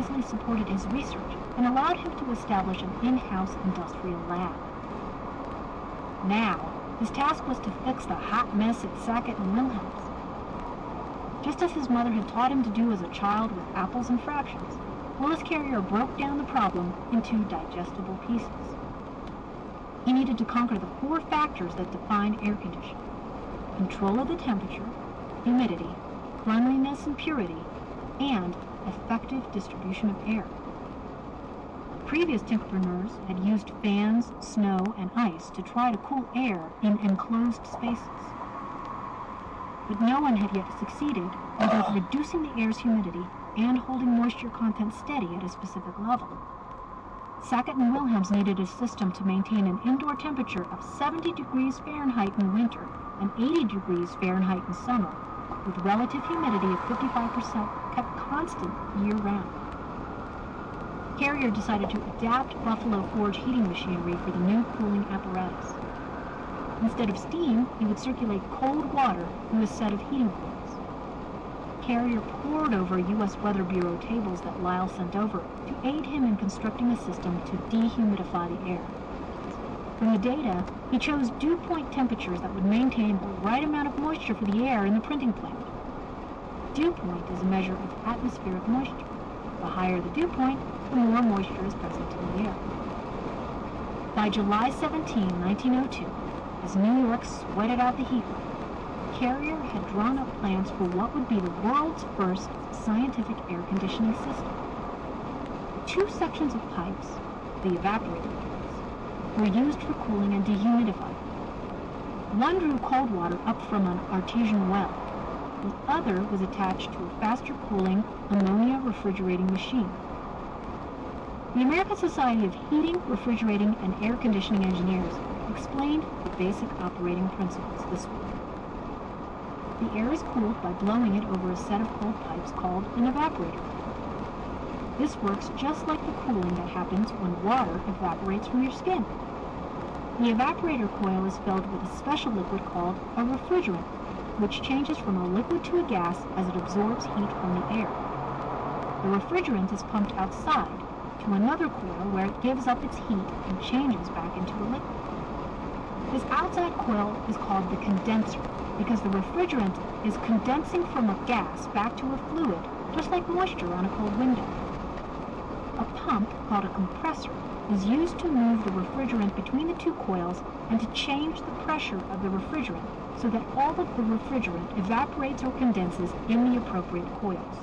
wisely supported his research and allowed him to establish an in-house industrial lab. Now, his task was to fix the hot mess at Sackett and Wilhelm's. Just as his mother had taught him to do as a child with apples and fractions, Willis Carrier broke down the problem into digestible pieces. He needed to conquer the 4 factors that define air conditioning: control of the temperature, humidity, cleanliness and purity, and effective distribution of air. Previous entrepreneurs had used fans, snow, and ice to try to cool air in enclosed spaces. But no one had yet succeeded in both reducing the air's humidity and holding moisture content steady at a specific level. Sackett and Wilhelm's needed a system to maintain an indoor temperature of 70 degrees Fahrenheit in winter and 80 degrees Fahrenheit in summer, with relative humidity of 55% kept constant year-round. Carrier decided to adapt Buffalo Forge heating machinery for the new cooling apparatus. Instead of steam, he would circulate cold water through a set of heating coils. Carrier pored over U.S. Weather Bureau tables that Lyle sent over to aid him in constructing a system to dehumidify the air. From the data, he chose dew point temperatures that would maintain the right amount of moisture for the air in the printing plant. Dew point is a measure of atmospheric moisture. The higher the dew point, the more moisture is present in the air. By July 17, 1902, as New York sweated out the heat, Carrier had drawn up plans for what would be the world's first scientific air conditioning system. 2 sections of pipes, the evaporator pipes, were used for cooling and dehumidifying. One drew cold water up from an artesian well. The other was attached to a faster cooling ammonia refrigerating machine. The American Society of Heating, Refrigerating, and Air Conditioning Engineers explained the basic operating principles this way. The air is cooled by blowing it over a set of cold pipes called an evaporator. This works just like the cooling that happens when water evaporates from your skin. The evaporator coil is filled with a special liquid called a refrigerant, which changes from a liquid to a gas as it absorbs heat from the air. The refrigerant is pumped outside to another coil where it gives up its heat and changes back into a liquid. This outside coil is called the condenser because the refrigerant is condensing from a gas back to a fluid, just like moisture on a cold window. A pump, called a compressor, is used to move the refrigerant between the 2 coils and to change the pressure of the refrigerant so that all of the refrigerant evaporates or condenses in the appropriate coils.